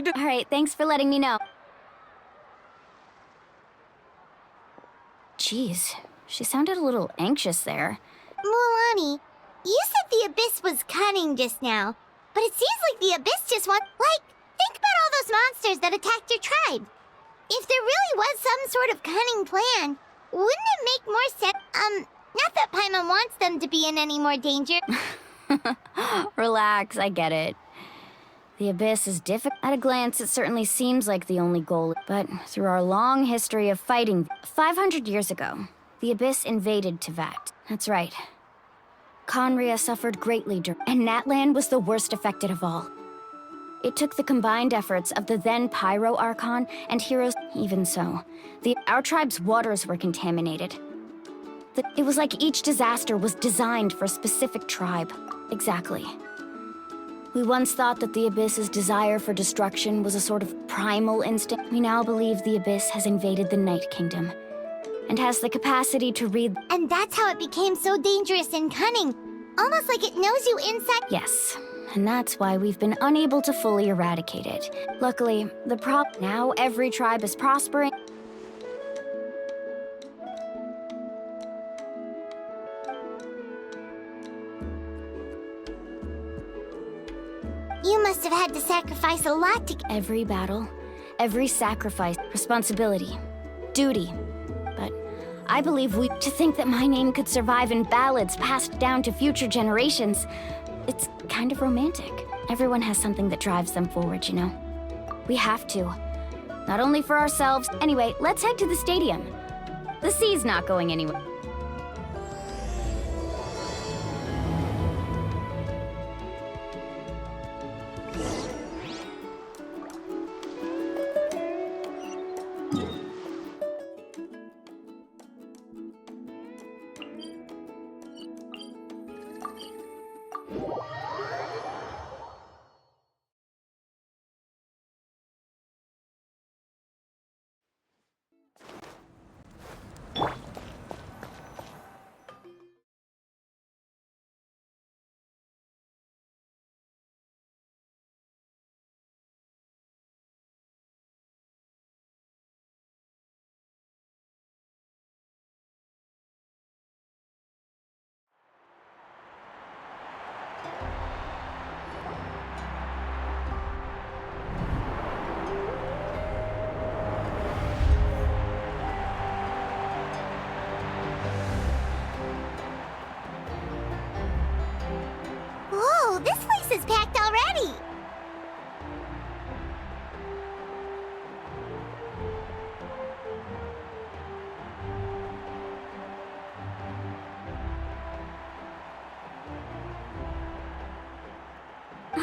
Alright, thanks for letting me know. Jeez, she sounded a little anxious there. Mualani, you said the Abyss was cunning just now, but it seems like the Abyss just think about all those monsters that attacked your tribe. If there really was some sort of cunning plan, wouldn't it make more sense? Not that Paimon wants them to be in any more danger. Relax, I get it. The Abyss is difficult. At a glance, it certainly seems like the only goal. But through our long history of fighting, 500 years ago, the Abyss invaded Tevat. That's right. Conria suffered greatly, and Natlan was the worst affected of all. It took the combined efforts of the then Pyro Archon and heroes. Even so, our tribe's waters were contaminated. It was like each disaster was designed for a specific tribe. Exactly. We once thought that the Abyss's desire for destruction was a sort of primal instinct. We now believe the Abyss has invaded the Night Kingdom, and has the capacity to read... And that's how it became so dangerous and cunning. Almost like it knows you inside... Yes, and that's why we've been unable to fully eradicate it. Luckily, now every tribe is prospering. You must have had to sacrifice a lot to... Every battle, every sacrifice, responsibility, duty. But I believe to think that my name could survive in ballads passed down to future generations, it's kind of romantic. Everyone has something that drives them forward, you know? We have to. Not only for ourselves. Anyway, let's head to the stadium. The sea's not going anywhere. Whoa, this place is packed already!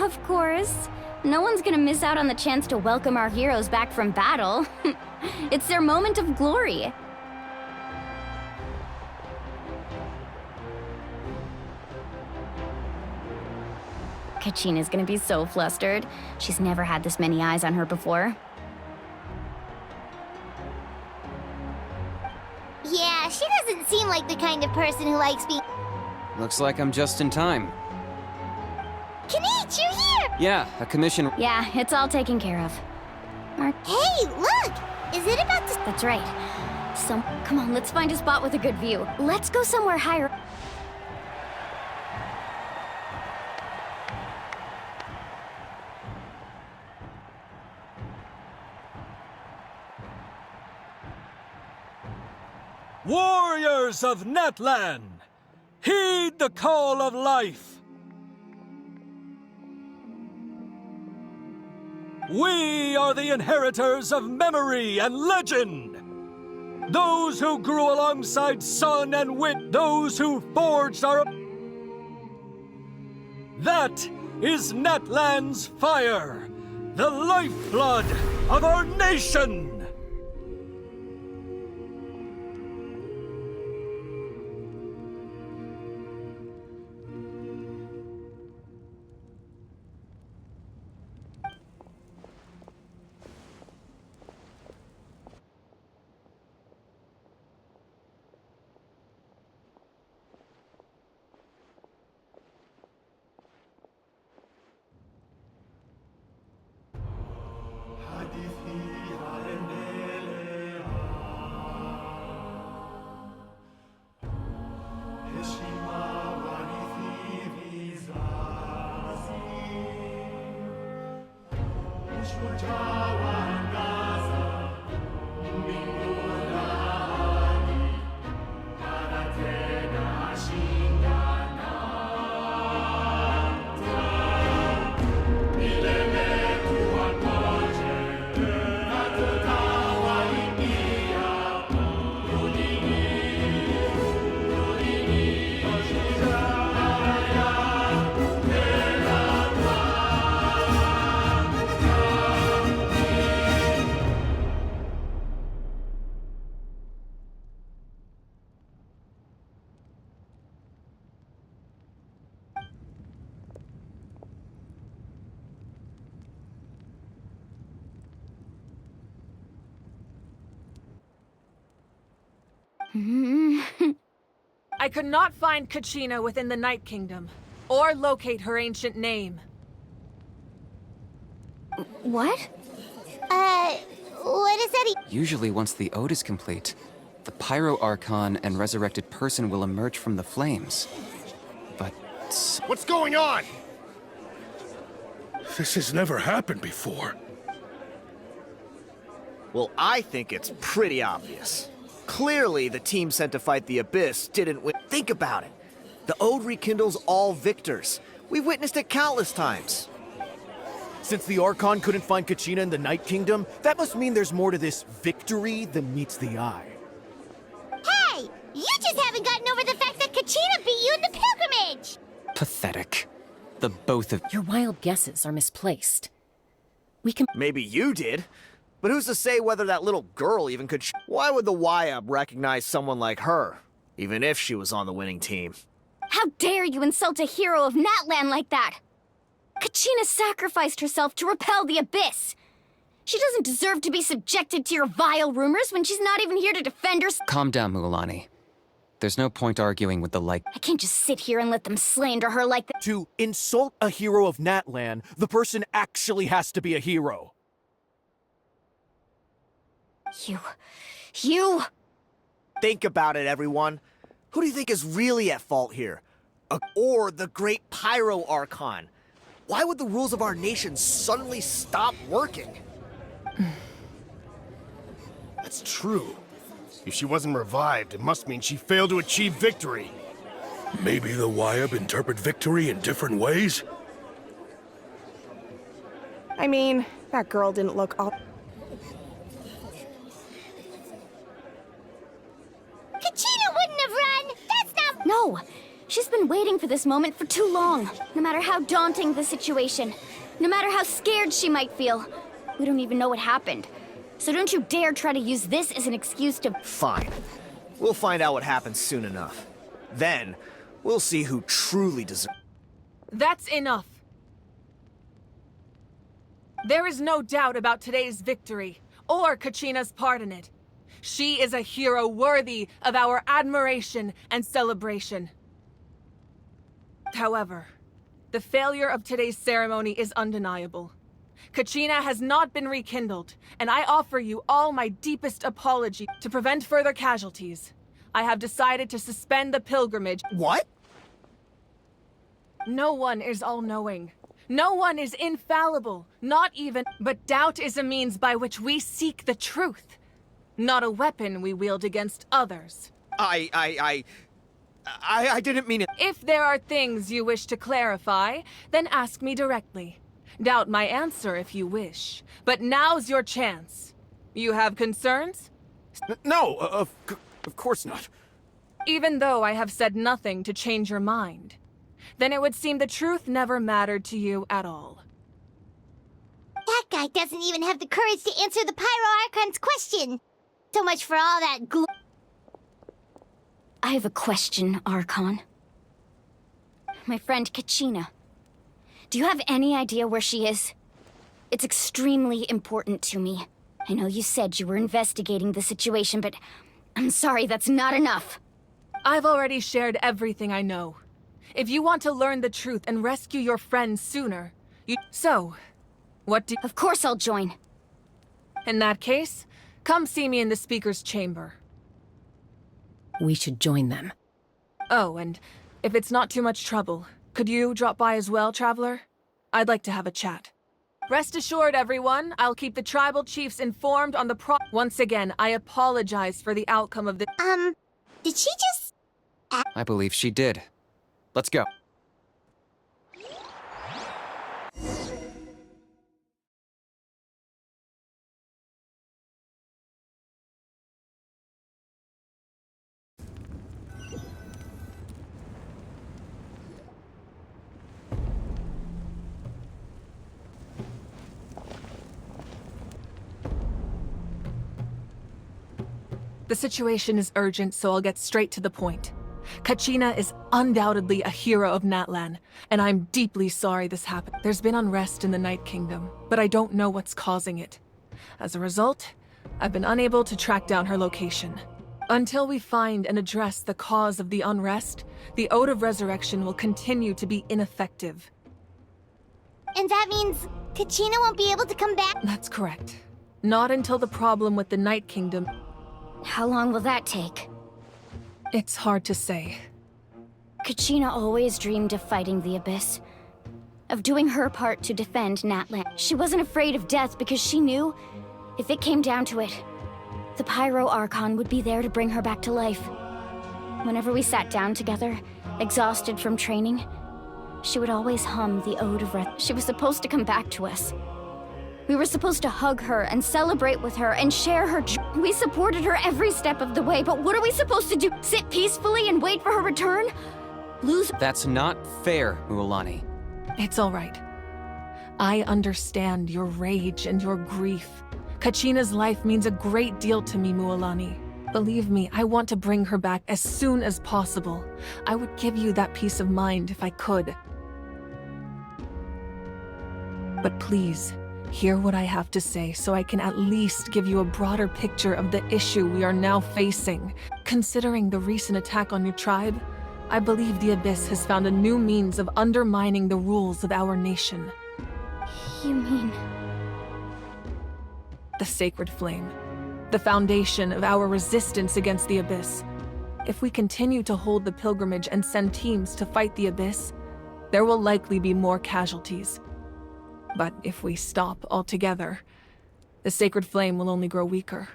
Of course. No one's gonna miss out on the chance to welcome our heroes back from battle. It's their moment of glory. Kachina's gonna be so flustered. She's never had this many eyes on her before. Yeah, she doesn't seem like the kind of person who likes being... Looks like I'm just in time. Kanich, you're here! Yeah, a commission... Yeah, it's all taken care of. Hey, look! Is it about to... That's right. Come on, let's find a spot with a good view. Let's go somewhere higher. Warriors of Natlan, heed the call of life. We are the inheritors of memory and legend. Those who grew alongside sun and wind, those who forged our... That is Natlan's fire, the lifeblood of our nation. I could not find Kachina within the Night Kingdom, or locate her ancient name. What? What is that? Usually once the ode is complete, the Pyro Archon and resurrected person will emerge from the flames. But... What's going on? This has never happened before. Well, I think it's pretty obvious. Clearly, the team sent to fight the Abyss didn't win. Think about it. The Ode rekindles all victors. We've witnessed it countless times. Since the Archon couldn't find Kachina in the Night Kingdom, that must mean there's more to this victory than meets the eye. Hey! You just haven't gotten over the fact that Kachina beat you in the pilgrimage! pathetic. The both of... Your wild guesses are misplaced. We can... Maybe you did. But who's to say whether that little girl even could Why would the YUB recognize someone like her, even if she was on the winning team? How dare you insult a hero of Natlan like that? Kachina sacrificed herself to repel the Abyss. She doesn't deserve to be subjected to your vile rumors when she's not even here to defend herself. Calm down, Mualani. There's no point arguing with the I can't just sit here and let them slander her like that. To insult a hero of Natlan, the person actually has to be a hero. You... Think about it, everyone. Who do you think is really at fault here? Or the great Pyro Archon? Why would the rules of our nation suddenly stop working? That's true. If she wasn't revived, it must mean she failed to achieve victory. Maybe the YUB interpret victory in different ways? I mean, that girl didn't look all... Kachina wouldn't have run! That's not— No! She's been waiting for this moment for too long. No matter how daunting the situation, no matter how scared she might feel, we don't even know what happened. So don't you dare try to use this as an excuse to... Fine. We'll find out what happens soon enough. Then, we'll see who truly deserves... That's enough. There is no doubt about today's victory, or Kachina's part in it. She is a hero worthy of our admiration and celebration. However, the failure of today's ceremony is undeniable. Kachina has not been rekindled, and I offer you all my deepest apology. To prevent further casualties, I have decided to suspend the pilgrimage. What? No one is all-knowing. No one is infallible, not even... But doubt is a means by which we seek the truth, not a weapon we wield against others. I didn't mean it. If there are things you wish to clarify, then ask me directly. Doubt my answer if you wish. But now's your chance. You have concerns? No, of course not. Even though I have said nothing to change your mind, then it would seem the truth never mattered to you at all. That guy doesn't even have the courage to answer the Pyro Archon's question. So much for all that I have a question, Archon. My friend Kachina. Do you have any idea where she is? It's extremely important to me. I know you said you were investigating the situation, but I'm sorry, that's not enough. I've already shared everything I know. If you want to learn the truth and rescue your friends sooner, So, what do... Of course I'll join. In that case, come see me in the speaker's chamber. We should join them. Oh, and if it's not too much trouble, could you drop by as well, Traveler? I'd like to have a chat. Rest assured, everyone, I'll keep the tribal chiefs informed on the Once again, I apologize for the outcome of the- Did she just... I believe she did. Let's go. The situation is urgent, so I'll get straight to the point. Kachina is undoubtedly a hero of Natlan, and I'm deeply sorry this happened. There's been unrest in the Night Kingdom, but I don't know what's causing it. As a result, I've been unable to track down her location. Until we find and address the cause of the unrest, the Ode of Resurrection will continue to be ineffective. And that means Kachina won't be able to come back? That's correct. Not until the problem with the Night Kingdom... How long will that take? It's hard to say. Kachina always dreamed of fighting the Abyss. Of doing her part to defend Natlan. She wasn't afraid of death because she knew, if it came down to it, the Pyro Archon would be there to bring her back to life. Whenever we sat down together, exhausted from training, she would always hum the Ode of Resurrection. She was supposed to come back to us. We were supposed to hug her and celebrate with her and share her joy. We supported her every step of the way, but what are we supposed to do? Sit peacefully and wait for her return? Lose— That's not fair, Mualani. It's all right. I understand your rage and your grief. Kachina's life means a great deal to me, Mualani. Believe me, I want to bring her back as soon as possible. I would give you that peace of mind if I could. But please, hear what I have to say so I can at least give you a broader picture of the issue we are now facing. Considering the recent attack on your tribe, I believe the Abyss has found a new means of undermining the rules of our nation. You mean... The Sacred Flame. The foundation of our resistance against the Abyss. If we continue to hold the pilgrimage and send teams to fight the Abyss, there will likely be more casualties. But if we stop altogether, the Sacred Flame will only grow weaker.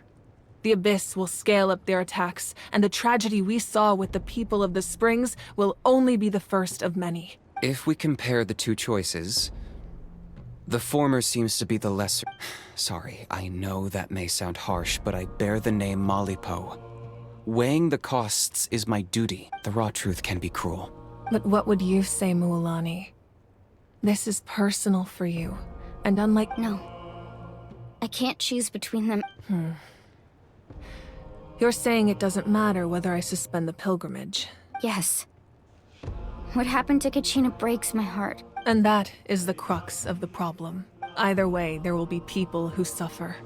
The Abyss will scale up their attacks, and the tragedy we saw with the people of the Springs will only be the first of many. If we compare the two choices, the former seems to be the lesser. Sorry, I know that may sound harsh, but I bear the name Malipo. Weighing the costs is my duty. The raw truth can be cruel. But what would you say, Mualani? This is personal for you, and unlike— No. I can't choose between them. You're saying it doesn't matter whether I suspend the pilgrimage. Yes. What happened to Kachina breaks my heart. And that is the crux of the problem. Either way, there will be people who suffer.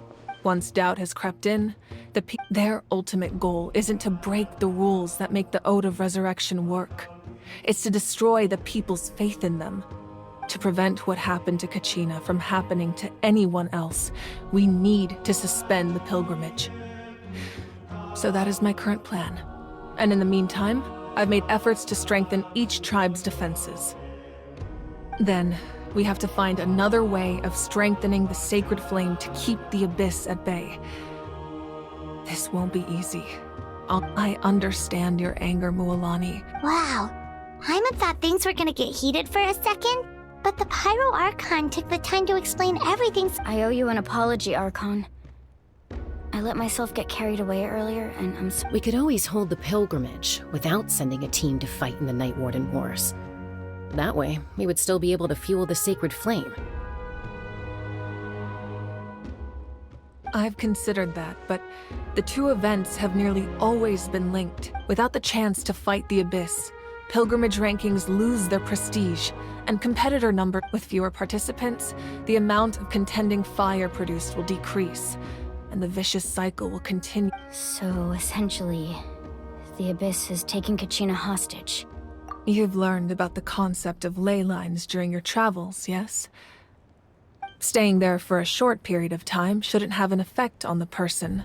Once doubt has crept in, their ultimate goal isn't to break the rules that make the Ode of Resurrection work. It's to destroy the people's faith in them. To prevent what happened to Kachina from happening to anyone else, we need to suspend the pilgrimage. So that is my current plan. And in the meantime, I've made efforts to strengthen each tribe's defenses. Then, we have to find another way of strengthening the Sacred Flame to keep the Abyss at bay. This won't be easy. I understand your anger, Mualani. Wow. Hyman thought things were gonna get heated for a second, but the Pyro Archon took the time to explain everything. I owe you an apology, Archon. I let myself get carried away earlier, and I'm sorry. We could always hold the pilgrimage without sending a team to fight in the Night Warden Wars. That way, we would still be able to fuel the Sacred Flame. I've considered that, but the two events have nearly always been linked. Without the chance to fight the Abyss, pilgrimage rankings lose their prestige, and competitor number. With fewer participants, the amount of contending fire produced will decrease, and the vicious cycle will continue. So, essentially, the Abyss has taken Kachina hostage. You've learned about the concept of ley lines during your travels, yes? Staying there for a short period of time shouldn't have an effect on the person.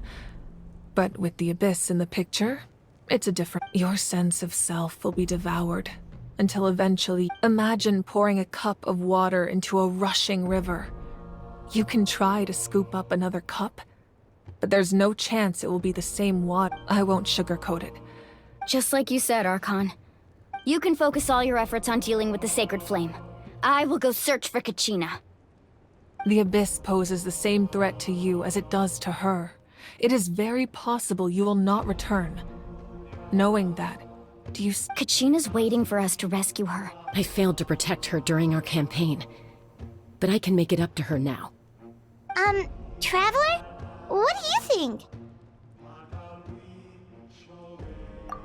But with the Abyss in the picture, it's a different— Your sense of self will be devoured, until eventually— Imagine pouring a cup of water into a rushing river. You can try to scoop up another cup, but there's no chance it will be the same water. I won't sugarcoat it. Just like you said, Archon. You can focus all your efforts on dealing with the Sacred Flame. I will go search for Kachina. The Abyss poses the same threat to you as it does to her. It is very possible you will not return. Knowing that, do you... Kachina's waiting for us to rescue her. I failed to protect her during our campaign, but I can make it up to her now. Traveler? What do you think?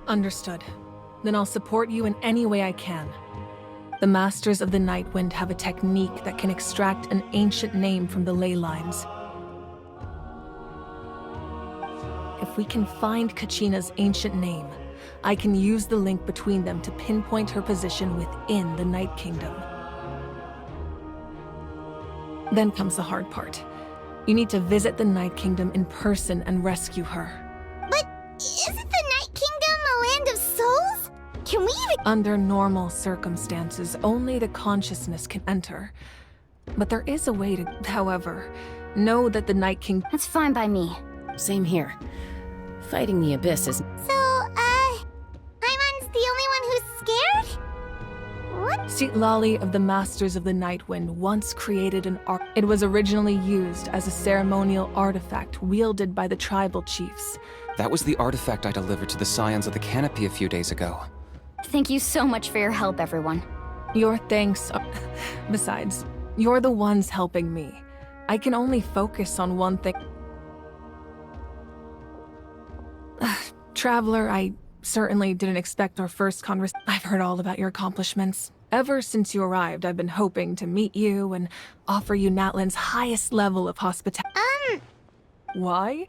Understood. Then I'll support you in any way I can. The Masters of the Nightwind have a technique that can extract an ancient name from the ley lines. If we can find Kachina's ancient name, I can use the link between them to pinpoint her position within the Night Kingdom. Then comes the hard part. You need to visit the Night Kingdom in person and rescue her. But isn't the Night Kingdom a land of souls? Can we even... Under normal circumstances, only the consciousness can enter. But there is a way to, however, know that the Night King... That's fine by me. Same here. Fighting the Abyss is... So, Paimon's the only one who's scared? What? Citlali of the Masters of the Nightwind once created an art. It was originally used as a ceremonial artifact wielded by the tribal chiefs. That was the artifact I delivered to the Scions of the Canopy a few days ago. Thank you so much for your help, everyone. Your thanks are... Besides, you're the ones helping me. I can only focus on one thing. Traveler, I certainly didn't expect our first conversation. I've heard all about your accomplishments. Ever since you arrived, I've been hoping to meet you and offer you Natlan's highest level of hospitality. Why?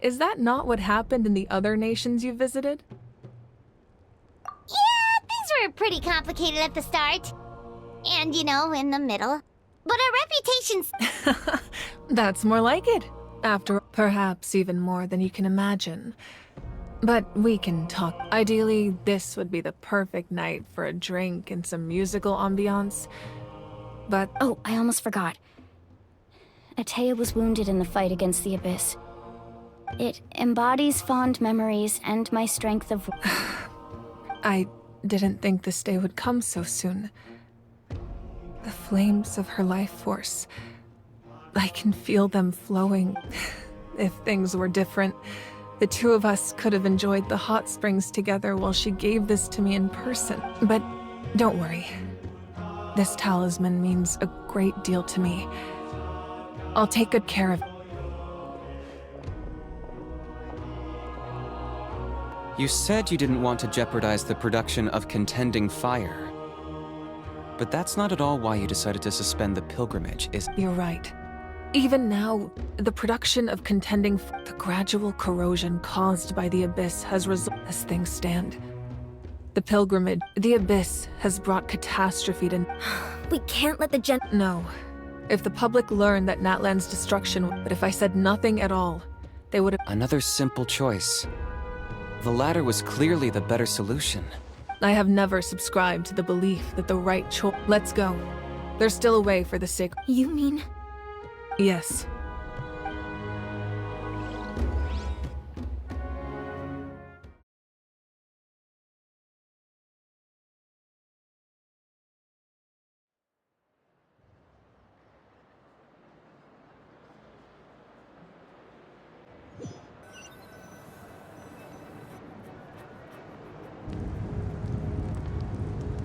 Is that not what happened in the other nations you visited? Yeah, things were pretty complicated at the start. And, you know, in the middle. But our reputation's... That's more like it. After perhaps even more than you can imagine. But we can talk. Ideally, this would be the perfect night for a drink and some musical ambiance. But... Oh, I almost forgot. Atea was wounded in the fight against the Abyss. It embodies fond memories and my strength of... I didn't think this day would come so soon. The flames of her life force. I can feel them flowing. If things were different, the two of us could have enjoyed the hot springs together while she gave this to me in person. But don't worry. This talisman means a great deal to me. I'll take good care of it. You said you didn't want to jeopardize the production of contending fire. But that's not at all why you decided to suspend the pilgrimage, is it? You're right. Even now, the production of the gradual corrosion caused by the Abyss has resulted as things stand. The pilgrimage, the Abyss, has brought catastrophe to... We can't let the No. If the public learned that Natlan's destruction... But if I said nothing at all, they would have... Another simple choice. The latter was clearly the better solution. I have never subscribed to the belief that the right choice... Let's go. There's still a way for the sacred... You mean... Yes.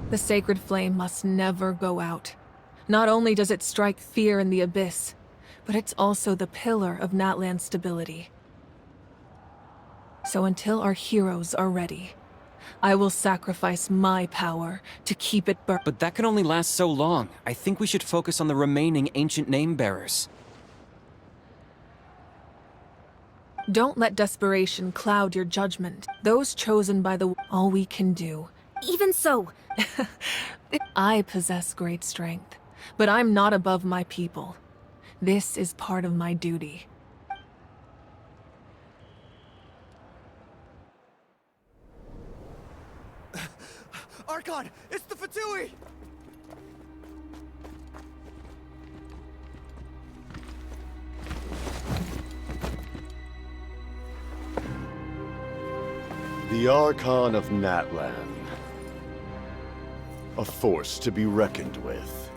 The sacred flame must never go out. Not only does it strike fear in the Abyss, but it's also the pillar of Natlan's stability. So until our heroes are ready, I will sacrifice my power to keep it burning. But that can only last so long. I think we should focus on the remaining ancient name-bearers. Don't let desperation cloud your judgment. Those chosen by the... all we can do. Even so... I possess great strength, but I'm not above my people. This is part of my duty. Archon, it's the Fatui! The Archon of Natlan. A force to be reckoned with.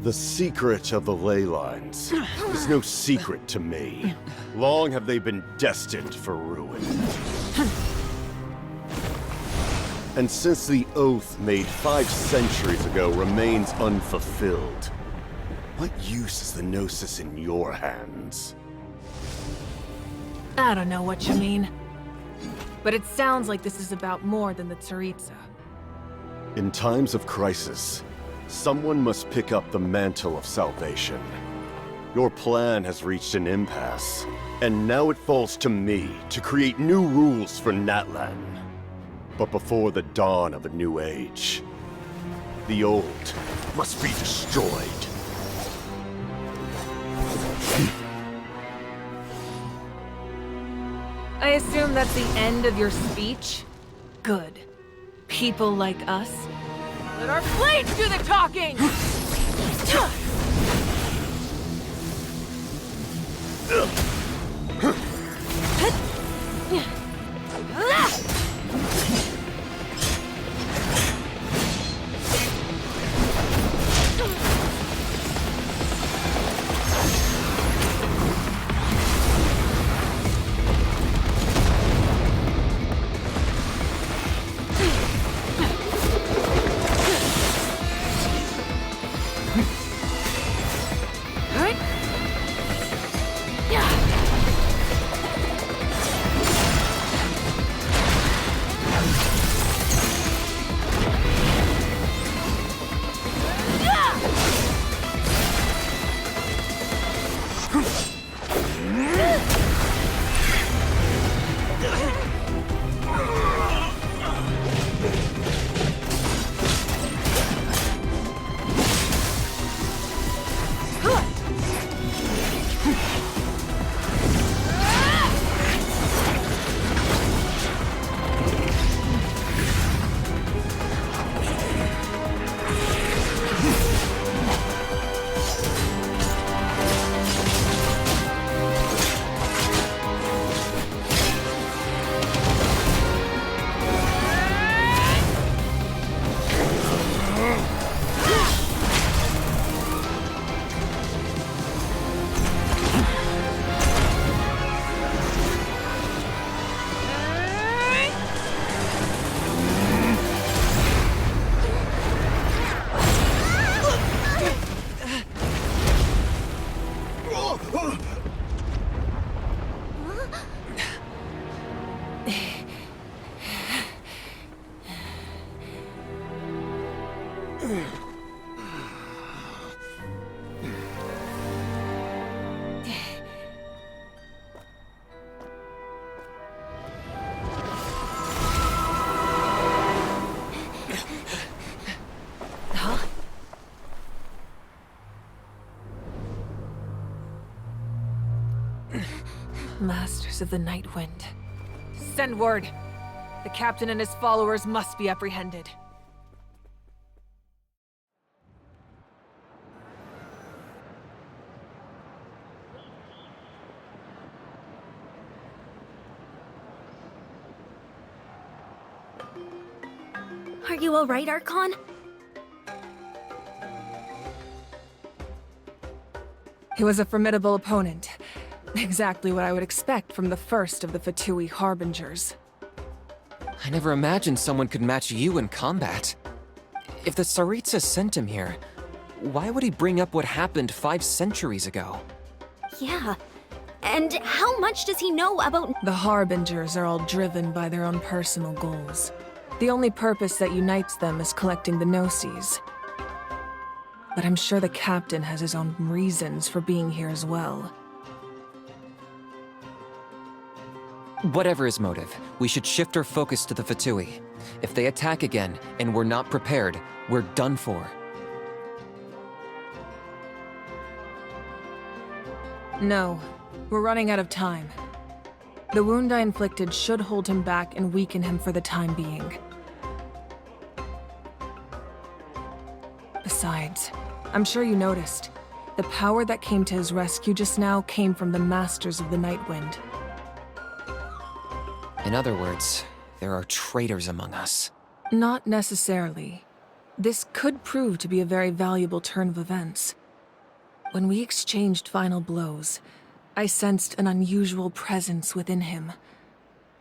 The secret of the ley lines is no secret to me. Long have they been destined for ruin. And since the oath made 5 centuries ago remains unfulfilled, what use is the Gnosis in your hands? I don't know what you mean. But it sounds like this is about more than the Tsaritsa. In times of crisis, someone must pick up the mantle of salvation. Your plan has reached an impasse, and now it falls to me to create new rules for Natlan. But before the dawn of a new age, the old must be destroyed. I assume that's the end of your speech? Good. People like us? Let our blades do the talking! Masters of the Night Wind. Send word. The captain and his followers must be apprehended. Are you all right, Archon? He was a formidable opponent. Exactly what I would expect from the first of the Fatui Harbingers. I never imagined someone could match you in combat. If the Tsaritsa sent him here, why would he bring up what happened 5 centuries ago? Yeah. And how much does he know about... The Harbingers are all driven by their own personal goals. The only purpose that unites them is collecting the Gnosis. But I'm sure the captain has his own reasons for being here as well. Whatever his motive, we should shift our focus to the Fatui. If they attack again, and we're not prepared, we're done for. No, we're running out of time. The wound I inflicted should hold him back and weaken him for the time being. Besides, I'm sure you noticed, the power that came to his rescue just now came from the Masters of the Night Wind. In other words, there are traitors among us. Not necessarily. This could prove to be a very valuable turn of events. When we exchanged final blows, I sensed an unusual presence within him.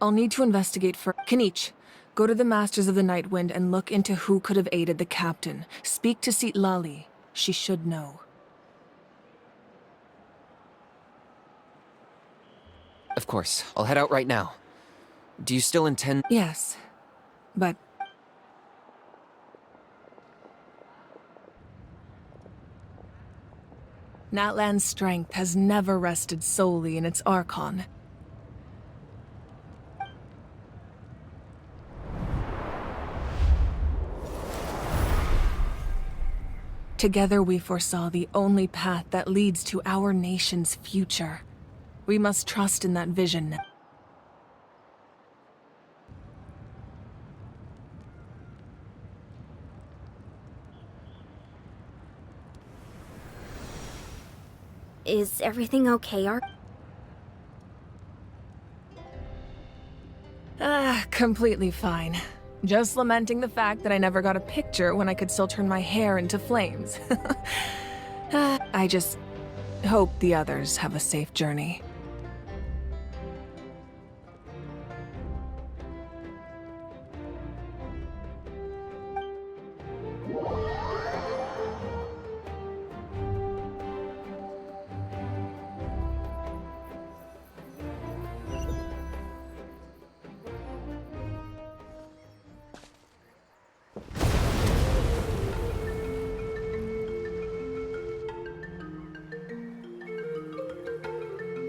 I'll need to investigate for Kinich. Go to the Masters of the Night Wind and look into who could have aided the captain. Speak to Lali. She should know. Of course, I'll head out right now. Do you still intend— Yes, but Natlan's strength has never rested solely in its Archon. Together we foresaw the only path that leads to our nation's future. We must trust in that vision. Is everything okay, Completely fine. Just lamenting the fact that I never got a picture when I could still turn my hair into flames. I just hope the others have a safe journey.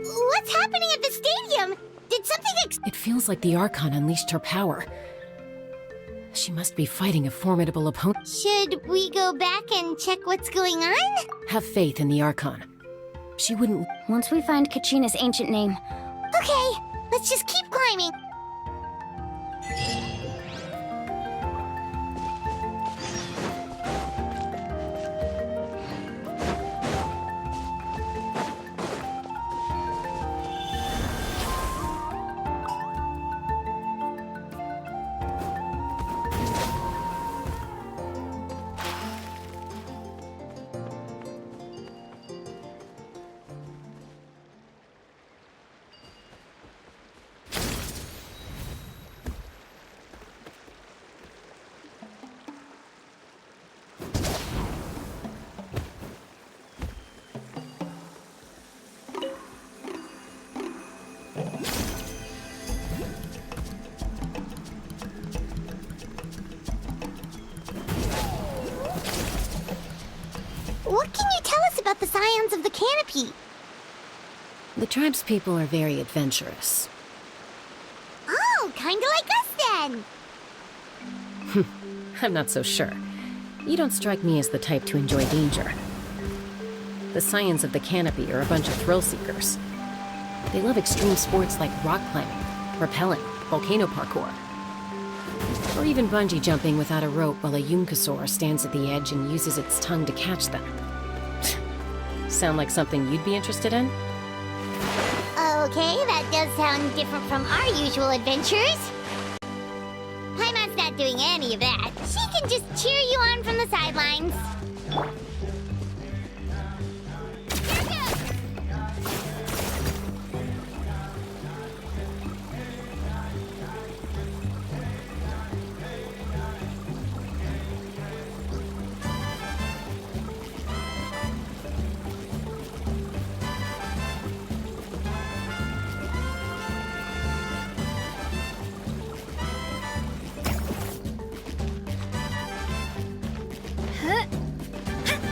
What's happening at the stadium? Did something It feels like the Archon unleashed her power. She must be fighting a formidable opponent. Should we go back and check what's going on? Have faith in the Archon. She wouldn't— Once we find Kachina's ancient name, Okay, let's just keep climbing. What can you tell us about the Scions of the Canopy? The tribe's people are very adventurous. Oh, kinda like us then. I'm not so sure. You don't strike me as the type to enjoy danger. The Scions of the Canopy are a bunch of thrill seekers. They love extreme sports like rock climbing, rappelling, volcano parkour, or even bungee jumping without a rope while a Yunkasaur stands at the edge and uses its tongue to catch them. Sound like something you'd be interested in? Okay, that does sound different from our usual adventures. Paimon's not doing any of that. She can just cheer you on from the sidelines. Here goes!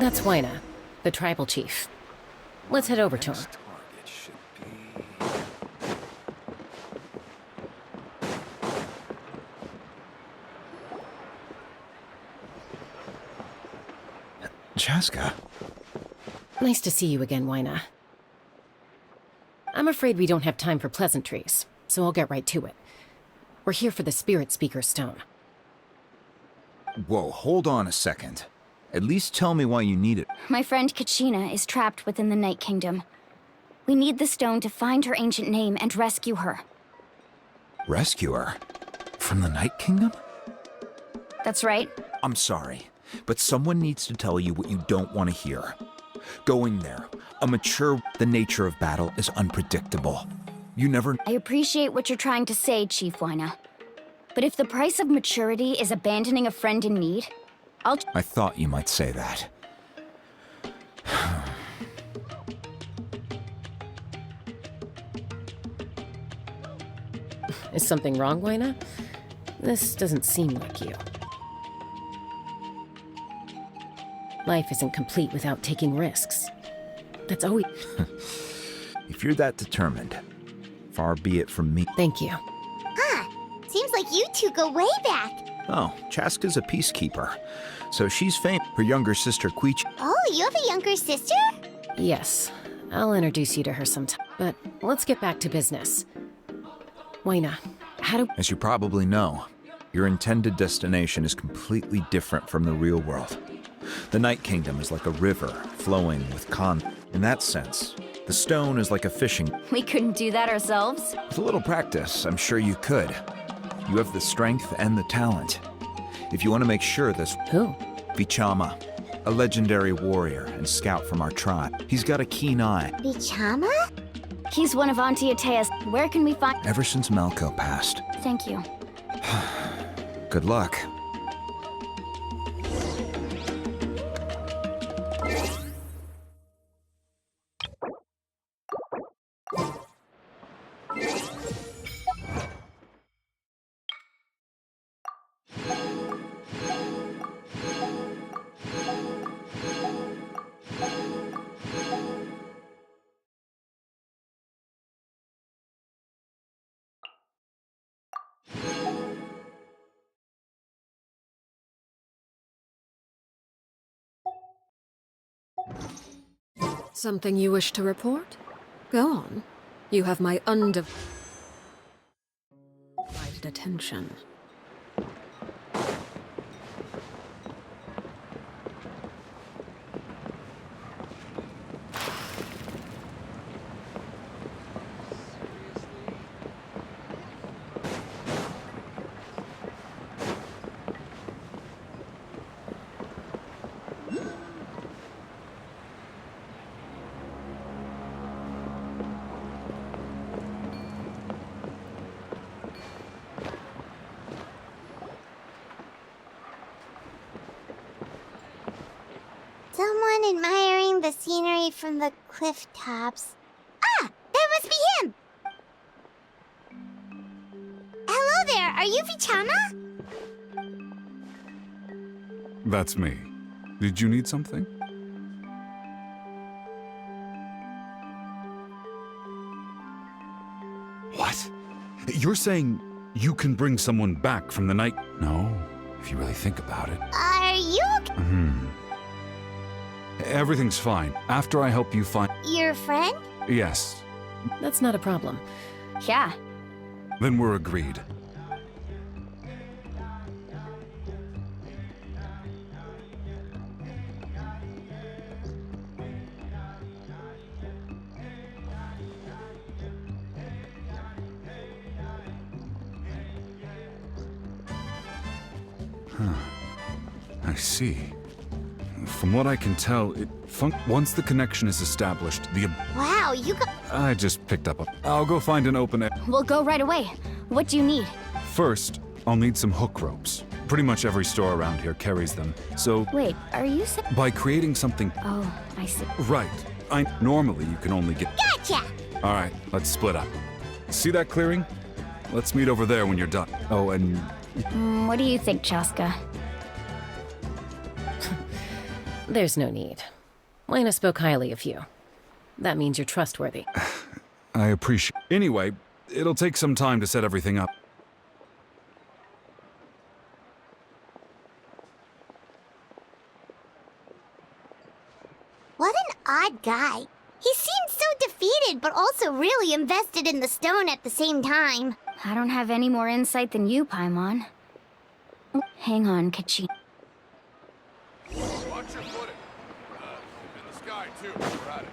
That's Wyna, the tribal chief. Let's head over to him. Target should be... Chaska. Nice to see you again, Wyna. I'm afraid we don't have time for pleasantries, so I'll get right to it. We're here for the Spirit Speaker Stone. Whoa, hold on a second. At least tell me why you need it. My friend Kachina is trapped within the Night Kingdom. We need the stone to find her ancient name and rescue her. Rescue her? From the Night Kingdom? That's right. I'm sorry, but someone needs to tell you what you don't want to hear. Going there, the nature of battle is unpredictable. You never... I appreciate what you're trying to say, Chief Wyna. But if the price of maturity is abandoning a friend in need, I thought you might say that. Is something wrong, Wyna? This doesn't seem like you. Life isn't complete without taking risks. That's always... If you're that determined, far be it from me. Thank you. Seems like you two go way back. Oh, Chaska's a peacekeeper, so she's famous. Her younger sister, Queech. Oh, you have a younger sister? Yes, I'll introduce you to her sometime. But let's get back to business. Wyna, how do... As you probably know, your intended destination is completely different from the real world. The Night Kingdom is like a river flowing with In that sense, the stone is like a fishing... We couldn't do that ourselves. With a little practice, I'm sure you could. You have the strength and the talent. If you want to make sure this... Who? Vichama, a legendary warrior and scout from our tribe. He's got a keen eye. Vichama? He's one of Auntie Atea's. Where can we find... Ever since Malco passed. Thank you. Good luck. Something you wish to report? Go on. You have my undivided attention. Someone admiring the scenery from the cliff tops. Ah! That must be him! Hello there, are you Vichama? That's me. Did you need something? What? You're saying you can bring someone back from the night? No, if you really think about it. Are you okay? Everything's fine. After I help you find... Your friend? Yes. That's not a problem. Yeah. Then we're agreed. I see. From what I can tell, once the connection is established, Wow, you got... I just picked up a... I'll go find an open air. We'll go right away. What do you need? First, I'll need some hook ropes. Pretty much every store around here carries them, so... Wait, are you saying... By creating something... Oh, I see. Right. Normally, you can only get... Gotcha! Alright, let's split up. See that clearing? Let's meet over there when you're done. Oh, and... What do you think, Chaska? There's no need. Lena spoke highly of you. That means you're trustworthy. I appreciate. Anyway, it'll take some time to set everything up. What an odd guy. He seemed so defeated, but also really invested in the stone at the same time. I don't have any more insight than you, Paimon. Hang on, Kachina. Watch your footing. In the sky, too. We're at it.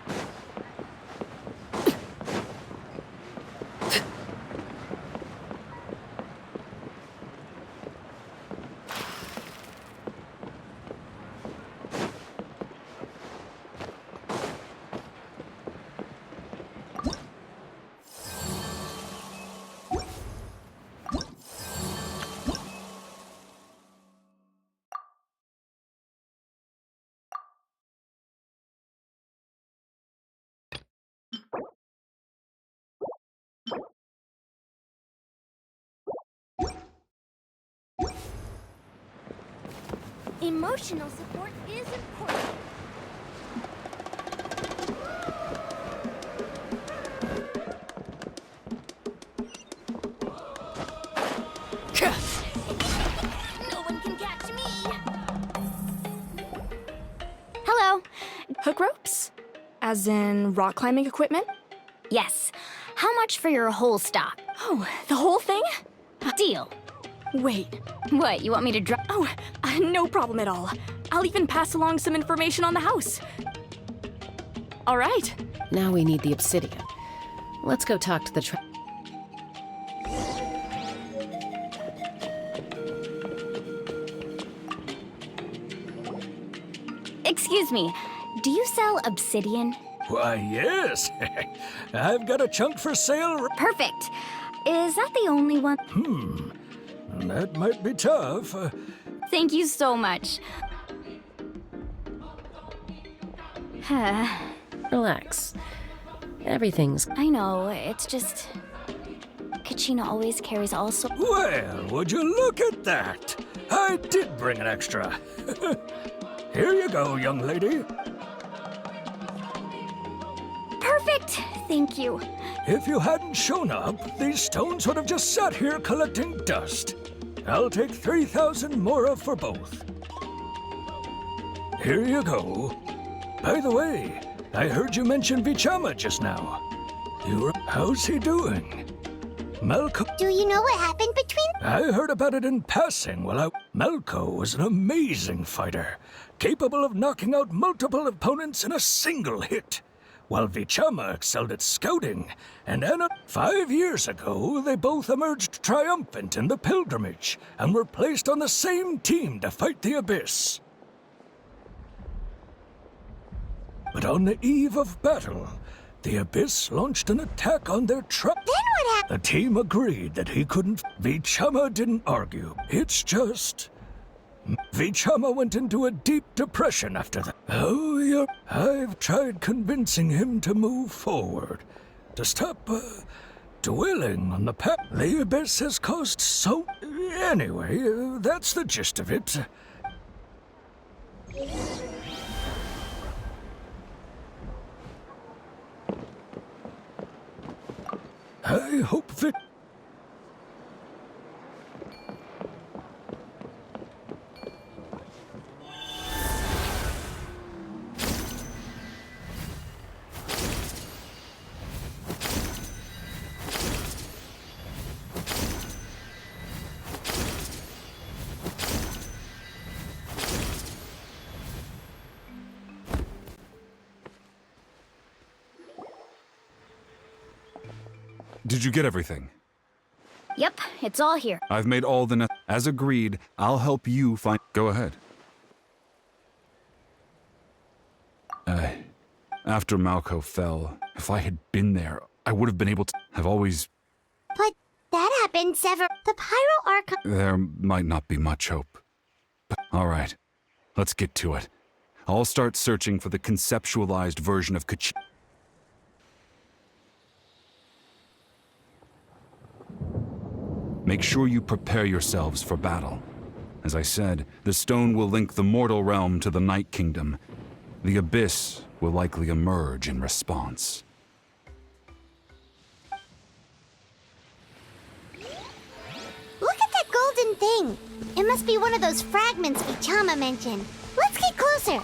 Emotional support is important. No one can catch me. Hello. Hook ropes? As in rock climbing equipment? Yes. How much for your whole stock? Oh, the whole thing? Deal. Wait. What, you want me to drop? Oh, no problem at all. I'll even pass along some information on the house. All right. Now we need the obsidian. Let's go talk to the Excuse me, do you sell obsidian? Why, yes. I've got a chunk for sale. Perfect. Is that the only one? That might be tough. Thank you so much. Relax. Everything's... I know, it's just... Kachina always carries all so... Well, would you look at that? I did bring an extra. Here you go, young lady. Perfect! Thank you. If you hadn't shown up, these stones would have just sat here collecting dust. I'll take 3,000 mora for both. Here you go. By the way, I heard you mention Vichama just now. How's he doing? Malko... Do you know what happened between... I heard about it in passing Malko was an amazing fighter, capable of knocking out multiple opponents in a single hit, while Vichama excelled at scouting, and 5 years ago, they both emerged triumphant in the pilgrimage, and were placed on the same team to fight the Abyss. But on the eve of battle, the Abyss launched an attack on their trap. Then what happened? The team agreed that he couldn't. Vichama didn't argue. It's just... Vichama went into a deep depression after that. Oh, yeah. I've tried convincing him to move forward. To stop, dwelling on the past. The Abyss has caused so... Anyway, that's the gist of it. I hope that... Did you get everything? Yep, it's all here. I've made all the As agreed, I'll help you find... Go ahead. After Malko fell, if I had been there, I would have been able to... I've always... But that happened several... The Pyro Archon... There might not be much hope. But, all right, let's get to it. I'll start searching for the conceptualized version of Kachina. Make sure you prepare yourselves for battle. As I said, the stone will link the mortal realm to the Night Kingdom. The Abyss will likely emerge in response. Look at that golden thing. It must be one of those fragments Vichama mentioned. Let's get closer.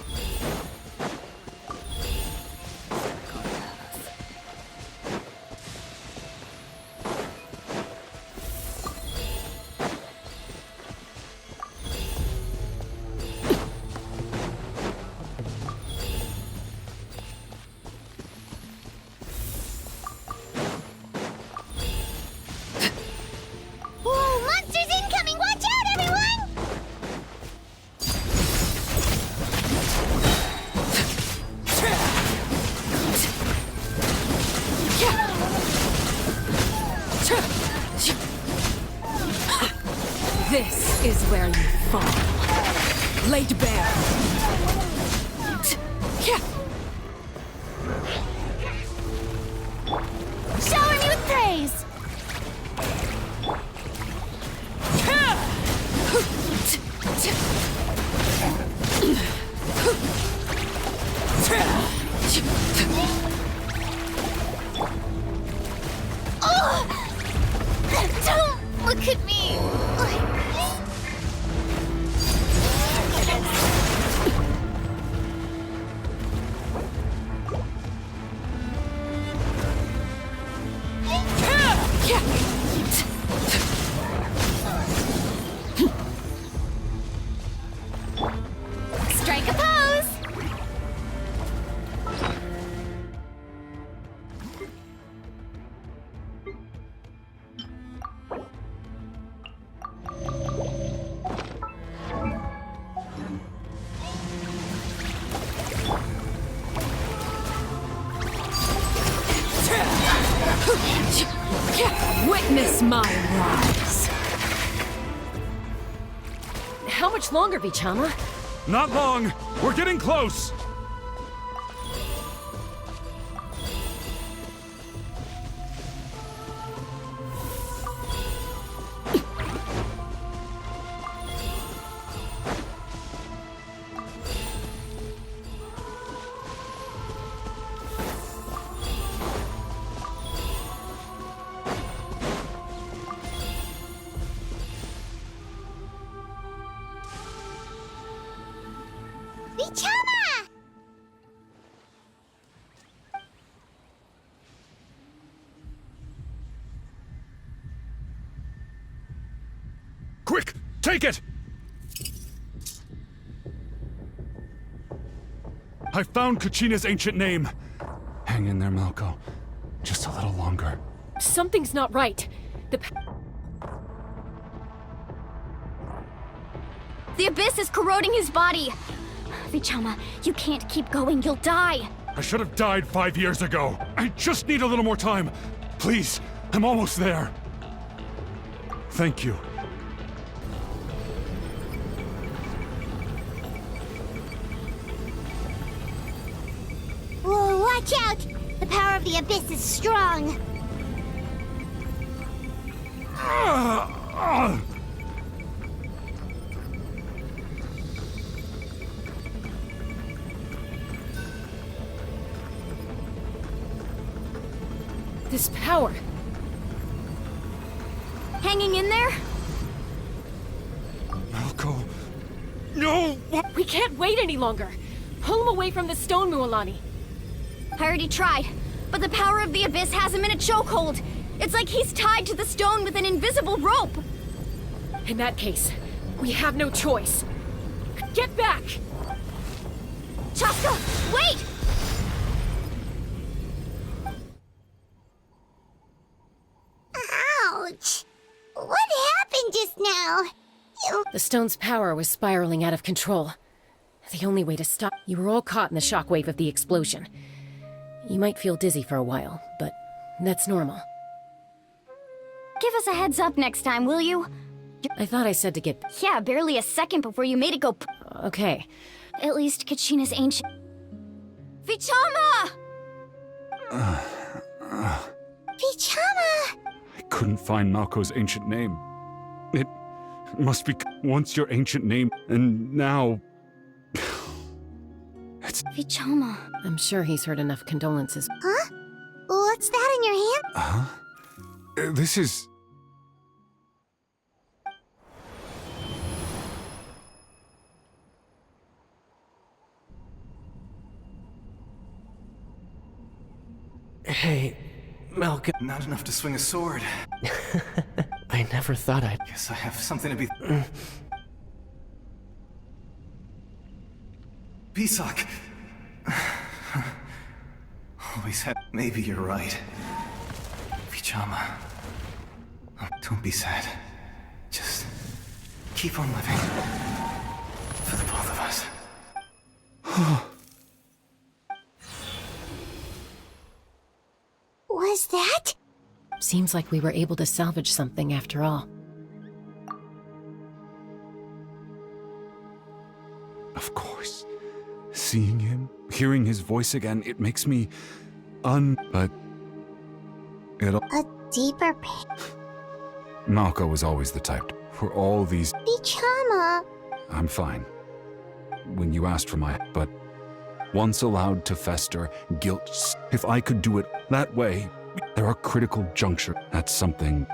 Whoa, monsters incoming! Watch out, everyone! This is where you fall. Laid bare. Showering you with praise! Don't look at me like this. Strike a pose! Witness my rise. How much longer, Vichama? Not long! We're getting close! Vichama! Quick! Take it! I found Kachina's ancient name. Hang in there, Malko. Just a little longer. Something's not right. The Abyss is corroding his body. Vichama, you can't keep going. You'll die. I should have died 5 years ago. I just need a little more time. Please, I'm almost there. Thank you. Whoa, watch out! The power of the Abyss is strong. This power. Hanging in there? Malko. No! We can't wait any longer. Pull him away from the stone, Mualani. I already tried, but the power of the Abyss has him in a chokehold. It's like he's tied to the stone with an invisible rope. In that case, we have no choice. Get back! Chaska, wait! Ouch! What happened just now? The stone's power was spiraling out of control. The only way to stop... You were all caught in the shockwave of the explosion. You might feel dizzy for a while, but that's normal. Give us a heads up next time, will you? I thought I said to get... Yeah, barely a second before you made it go Okay. At least Kachina's ancient... Vichama! Vichama! I couldn't find Malko's ancient name. must be once your ancient name, and now... It's... Vichama. I'm sure he's heard enough condolences. Huh? What's that in your hand? Huh? This is... Hey, Malcolm. Not enough to swing a sword. I never thought I'd... Guess I have something to be... Pisak. Always had... Maybe you're right. Vichama. Oh, don't be sad. Just keep on living. For the both of us. Was that? Seems like we were able to salvage something after all. Of course. Seeing him, hearing his voice again, it makes me... But... It'll... A deeper pain. Malco was always the type for all these... Vichama. I'm fine. When you asked for my... But... Once allowed to fester, guilt... If I could do it that way, there are critical juncture. That's something...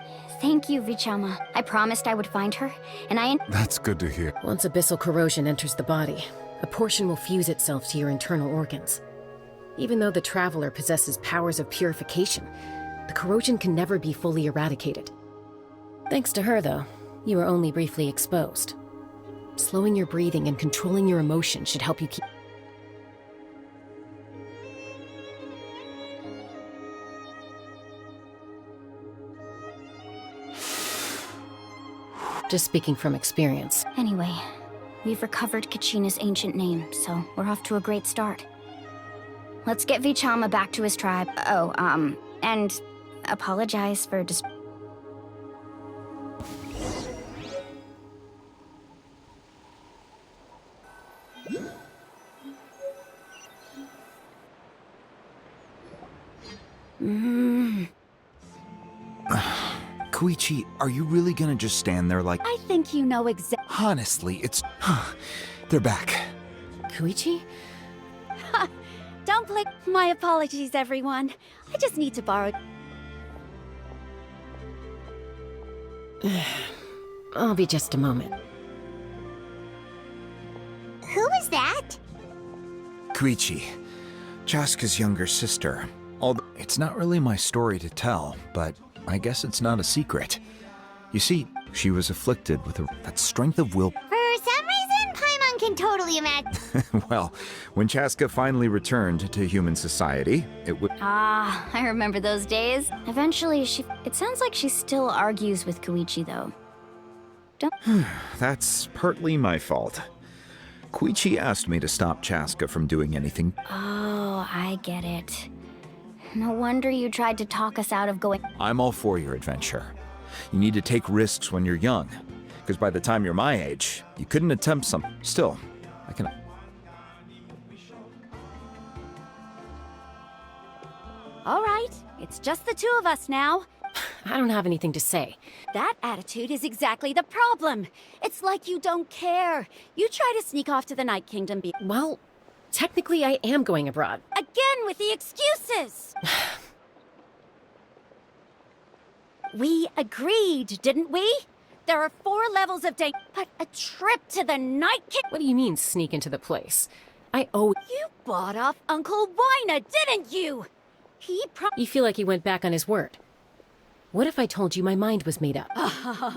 Thank you, Vichama. I promised I would find her, and I... That's good to hear. Once abyssal corrosion enters the body, a portion will fuse itself to your internal organs. Even though the Traveler possesses powers of purification, the corrosion can never be fully eradicated. Thanks to her, though, you were only briefly exposed. Slowing your breathing and controlling your emotions should help you keep... Just speaking from experience. Anyway, we've recovered Kachina's ancient name, so we're off to a great start. Let's get Vichama back to his tribe. Oh, and apologize for Koichi, are you really gonna just stand there like... I think you know exactly. Honestly, it's... They're back. Koichi? Don't play. My apologies, everyone. I just need to borrow. I'll be just a moment. Who is that? Koichi, Chaska's younger sister. Although it's not really my story to tell, but I guess it's not a secret. You see, she was afflicted with that strength of will. For some reason, Paimon can totally imagine. Well, when Chaska finally returned to human society, it would... Ah, I remember those days. Eventually, it sounds like she still argues with Koichi, though. That's partly my fault. Koichi asked me to stop Chaska from doing anything. Oh, I get it. No wonder you tried to talk us out of going... I'm all for your adventure. You need to take risks when you're young, because by the time you're my age, you couldn't attempt some... Still, I can... All right, it's just the two of us now. I don't have anything to say. That attitude is exactly the problem. It's like you don't care. You try to sneak off to the Night Kingdom. Well, technically I am going abroad. Again with the excuses! We agreed, didn't we? There are 4 levels of danger, but a trip to the Night Kingdom... What do you mean, sneak into the place? I owe... You bought off Uncle Wina, didn't you? You feel like he went back on his word. What if I told you my mind was made up?